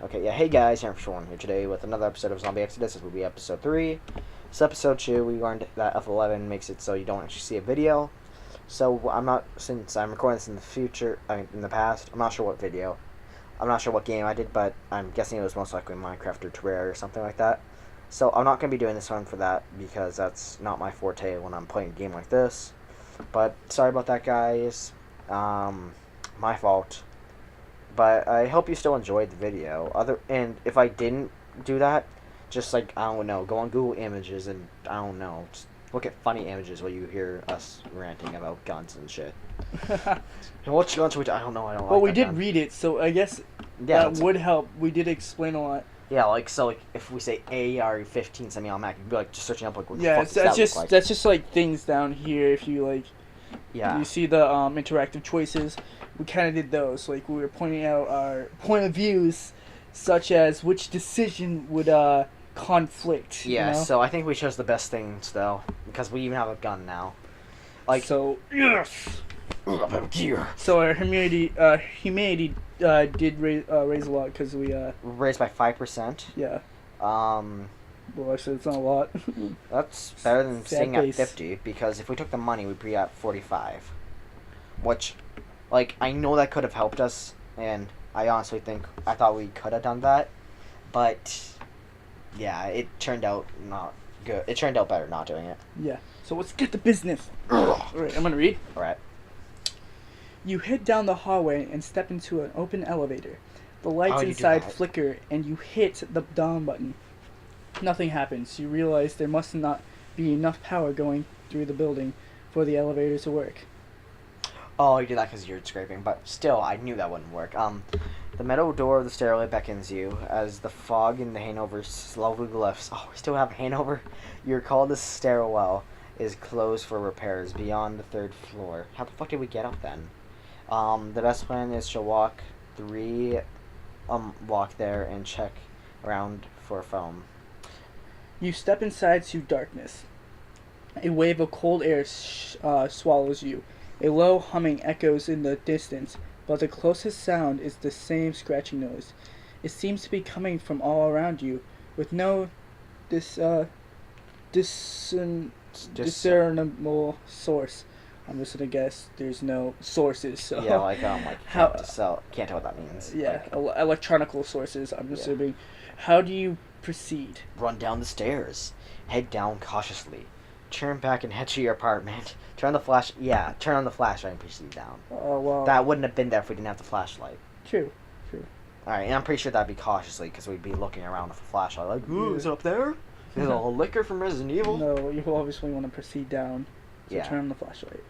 Okay, yeah, hey guys, I'm Sean here today with another episode of Zombie Exodus. This will be episode 3. It's episode 2. We learned that F11 makes it so you don't actually see a video. So, since I'm recording this in the future, in the past, I'm not sure what video. I'm not sure what game I did, but I'm guessing it was most likely Minecraft or Terraria or something like that. So, I'm not going to be doing this one for that, because that's not my forte when I'm playing a game like this. But, sorry about that, guys. My fault. But I hope you still enjoyed the video. And if I didn't do that, just I don't know, go on Google Images and I don't know, just look at funny images while you hear us ranting about guns and shit. And what guns I don't know. I don't like. Well, we that did gun. read it, so I guess Yeah, that would help. We did explain a lot. Yeah, if we say AR-15 semi-automatic, you'd be just searching up what the Yeah, fuck does that look like? that's just things down here. If you Yeah. you see the interactive choices. We kind of did those. We were pointing out our point of views, such as which decision would conflict. Yeah. You know? So I think we chose the best things though, because we even have a gun now. Yes. Gear. So our humanity did raise a lot because we Raised by 5%. yeah. Well, actually, it's not a lot. That's better than Sad staying at face. 50, because if we took the money, we'd be at 45. Which, I know that could have helped us, and I thought we could have done that, but, yeah, it turned out not good. It turned out better not doing it. Yeah. So let's get to business. Alright, I'm gonna read. Alright. You head down the hallway and step into an open elevator. The lights you do inside that. flicker, and you hit the down button. Nothing happens. You realize there must not be enough power going through the building for the elevator to work. Oh, you did that because you're scraping, but still, I knew that wouldn't work. The metal door of the stairway beckons you as the fog in the hangover slowly lifts. Oh, we still have hangover? You recall the stairwell is closed for repairs beyond the 3rd floor. How the fuck did we get up then? The best plan is to walk there and check around for foam. You step inside to darkness. A wave of cold air swallows you. A low humming echoes in the distance, but the closest sound is the same scratching noise. It seems to be coming from all around you, with no discernible source. I'm just gonna guess there's no sources. So Yeah, How- can't tell what that means. yeah, electronical sources. I'm Yeah. assuming. How do you proceed? Run down the stairs. Head down cautiously. Turn back and head to your apartment. Turn on the flashlight and proceed down. Oh well. That wouldn't have been there if we didn't have the flashlight. True. Alright, and I'm pretty sure that'd be cautiously, because we'd be looking around with a flashlight, ooh, Yeah. is it up there? Is it a liquor from Resident Evil? No, you obviously want to proceed down. So Yeah. turn on the flashlight.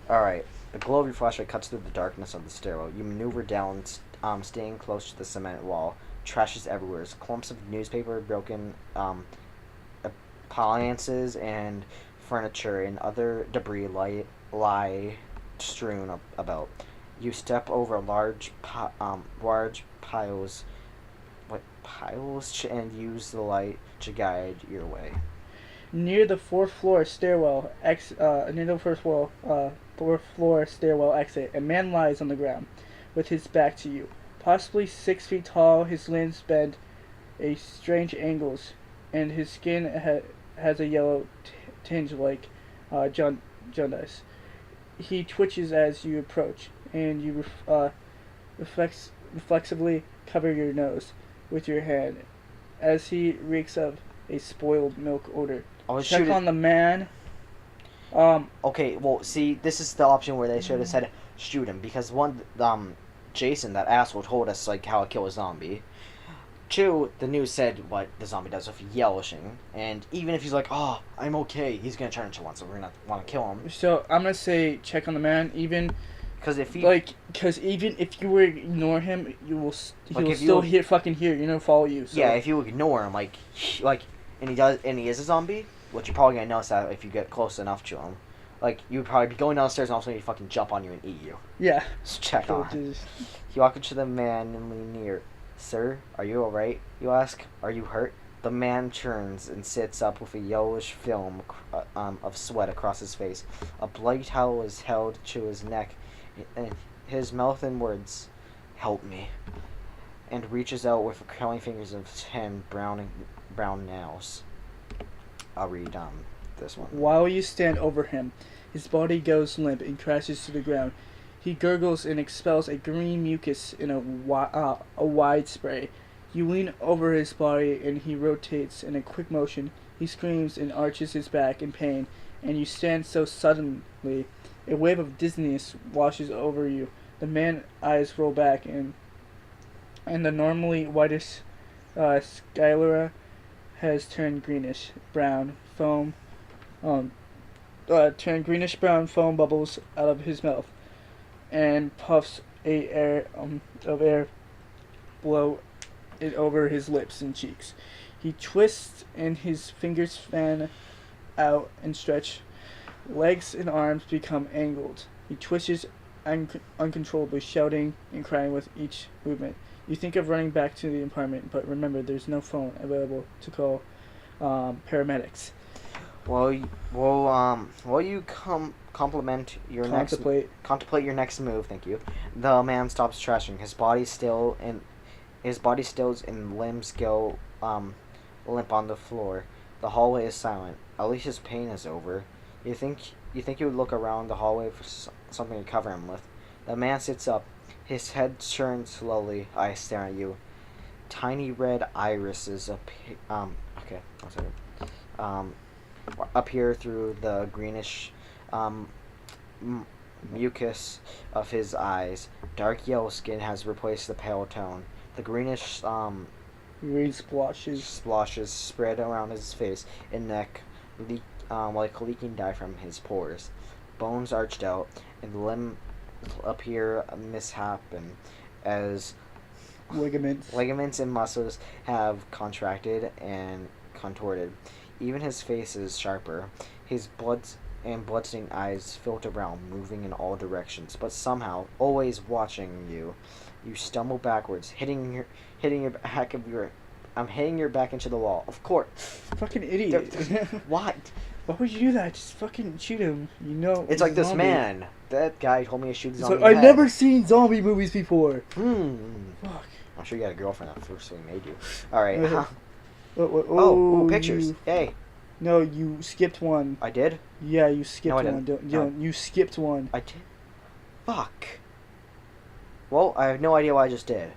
Alright, the glow of your flashlight cuts through the darkness of the stairwell. You maneuver down, staying close to the cement wall. Trash is everywhere. Clumps of newspaper, broken appliances, and furniture and other debris lie strewn about. You step over large piles, and use the light to guide your way. Near the fourth floor stairwell exit, a man lies on the ground, with his back to you. Possibly 6 feet tall, his limbs bend at strange angles, and his skin has a yellow tinge like jaundice. He twitches as you approach, and you reflexively cover your nose with your hand, as he reeks of a spoiled milk odor. Check on the man. Okay, well, see, this is the option where they should have said shoot him, because Jason, that asshole, told us how to kill a zombie. 2, the news said what the zombie does with yellowing, and even if he's oh, I'm okay, he's gonna turn into one, so we're gonna want to kill him. So I'm gonna say check on the man, even because if he even if you were to ignore him, he'll if still fucking hear you, follow you. So. Yeah, if you ignore him, and he is a zombie, which you're probably gonna notice that if you get close enough to him. You would probably be going downstairs and all of a sudden he'd fucking jump on you and eat you. Yeah. So check on him. You walk up to the man and lean near. Sir, are you alright? You ask. Are you hurt? The man turns and sits up with a yellowish film of sweat across his face. A bloody towel is held to his neck, and his mouth and words, "Help me." and reaches out with curling fingers of his hand, brown nails. I'll read this one. While you stand over him, his body goes limp and crashes to the ground. He gurgles and expels a green mucus in a wide spray. You lean over his body and he rotates in a quick motion. He screams and arches his back in pain, and you stand so suddenly. A wave of dizziness washes over you. The man's eyes roll back, and the normally whitish sclera has turned greenish brown foam. Turned greenish brown foam bubbles out of his mouth, and puffs of air blow it over his lips and cheeks. He twists, and his fingers fan out and stretch. Legs and arms become angled. He twitches uncontrollably, shouting and crying with each movement. You think of running back to the apartment, but remember, there's no phone available to call paramedics. While you contemplate your next move. Thank you. The man stops trashing. His body stills and limbs go limp on the floor. The hallway is silent. At least his pain is over. You think you would look around the hallway for something to cover him with. The man sits up. His head turns slowly. Eyes stare at you. Tiny red irises appear through the greenish mucus of his eyes. Dark yellow skin has replaced the pale tone. The greenish green splotches spread around his face and neck, like leaking dye from his pores. Bones arched out, and limbs appear misshapen as ligaments and muscles have contracted and contorted. Even his face is sharper. His bloodstained eyes filter around, moving in all directions, but somehow always watching you. You stumble backwards, hitting your back into the wall. Of course. Fucking idiot. What? Why would you do that? Just fucking shoot him. You know. It's like this zombie. Man. That guy told me to shoot zombie. I've never seen zombie movies before. Fuck. I'm sure you had a girlfriend that first thing made you. All right. Oh, pictures. Hey. No, you skipped one. I did? Yeah, you skipped one. No. You skipped one. I did? Fuck. Well, I have no idea what I just did.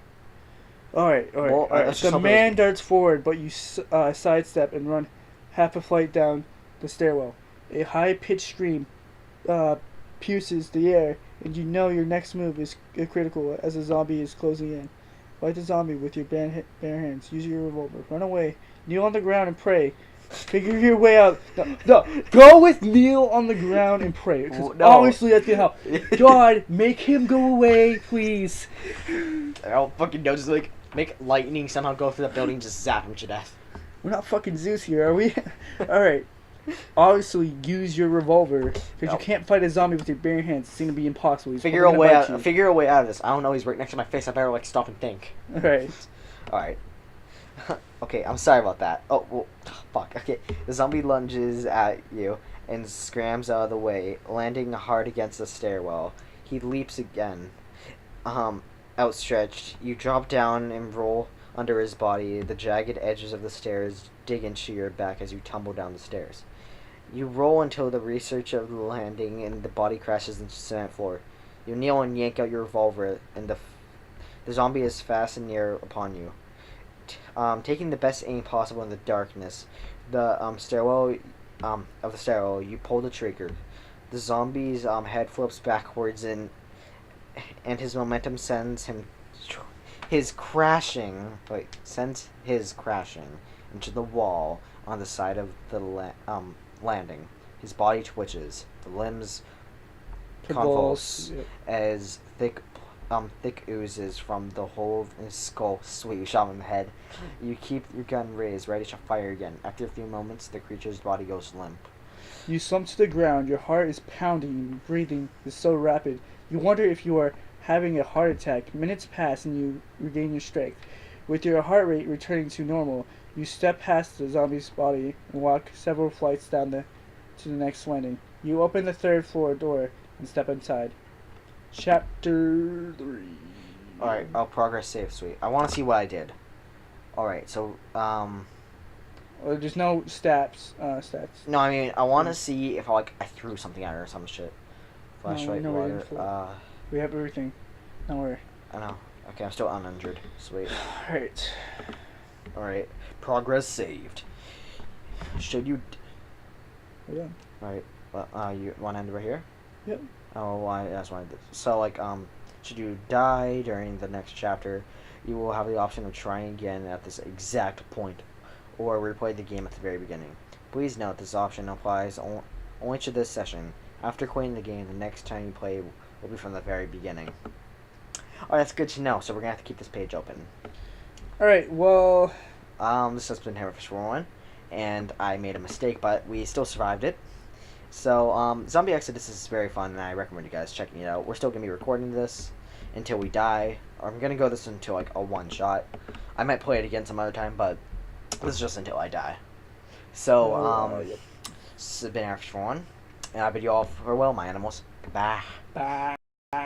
Alright. Well, the man darts forward, but you sidestep and run half a flight down the stairwell. A high-pitched scream pierces the air, and you know your next move is critical as a zombie is closing in. Fight the zombie with your bare hands. Use your revolver. Run away. Kneel on the ground and pray. Figure your way out. No. Go with kneel on the ground and pray. Because obviously that's gonna help. God, make him go away, please. I don't fucking know. Just like make lightning somehow go through the building, just zap him to death. We're not fucking Zeus here, are we? Alright. Obviously, use your revolver. Because you can't fight a zombie with your bare hands. It's gonna be impossible. Figure a way out of this. I don't know. He's right next to my face. I better like stop and think. Alright. Alright. Okay, I'm sorry about that. Oh, well, fuck. Okay, the zombie lunges at you and scrams out of the way, landing hard against the stairwell. He leaps again. Outstretched, you drop down and roll under his body. The jagged edges of the stairs dig into your back as you tumble down the stairs. You roll until the research of the landing and the body crashes into the cement floor. You kneel and yank out your revolver, and the zombie is fast and near upon you. Taking the best aim possible in the darkness, the stairwell, you pull the trigger. The zombie's head flips backwards, and his momentum sends his crashing into the wall on the side of the landing. His body twitches. The limbs convulse as thick oozes from the hole of his skull. Sweet, you shot him in the head. You keep your gun raised, ready to fire again. After a few moments, the creature's body goes limp. You slump to the ground. Your heart is pounding. Breathing is so rapid. You wonder if you are having a heart attack. Minutes pass and you regain your strength. With your heart rate returning to normal, you step past the zombie's body and walk several flights down to the next landing. You open the third floor door and step inside. Chapter 3. Alright, oh, progress save, sweet. I want to see what I did. Alright, so, Well, there's no stats. no, I mean, I want to see if, like, I threw something at her or some shit. Flashlight, no, we water, didn't throw We have everything. Don't worry. I know. Okay, I'm still uninjured. Sweet. Alright. Alright, progress saved. Should you... Yeah. Alright, well, you want to end right here? Yep. Oh, well, that's what I did. So, like, should you die during the next chapter, you will have the option of trying again at this exact point, or replay the game at the very beginning. Please note this option applies only to this session. After quitting the game, the next time you play will be from the very beginning. Oh, that's good to know, so we're going to have to keep this page open. Alright, well... This has been Hammerfish 401, and I made a mistake, but we still survived it. So, Zombie Exodus is very fun, and I recommend you guys checking it out. We're still going to be recording this until we die. Or I'm going to go this until, like, a one-shot. I might play it again some other time, but this is just until I die. So, yep. This has been Hammerfish 401, and I bid you all farewell, my animals. Goodbye. Bye.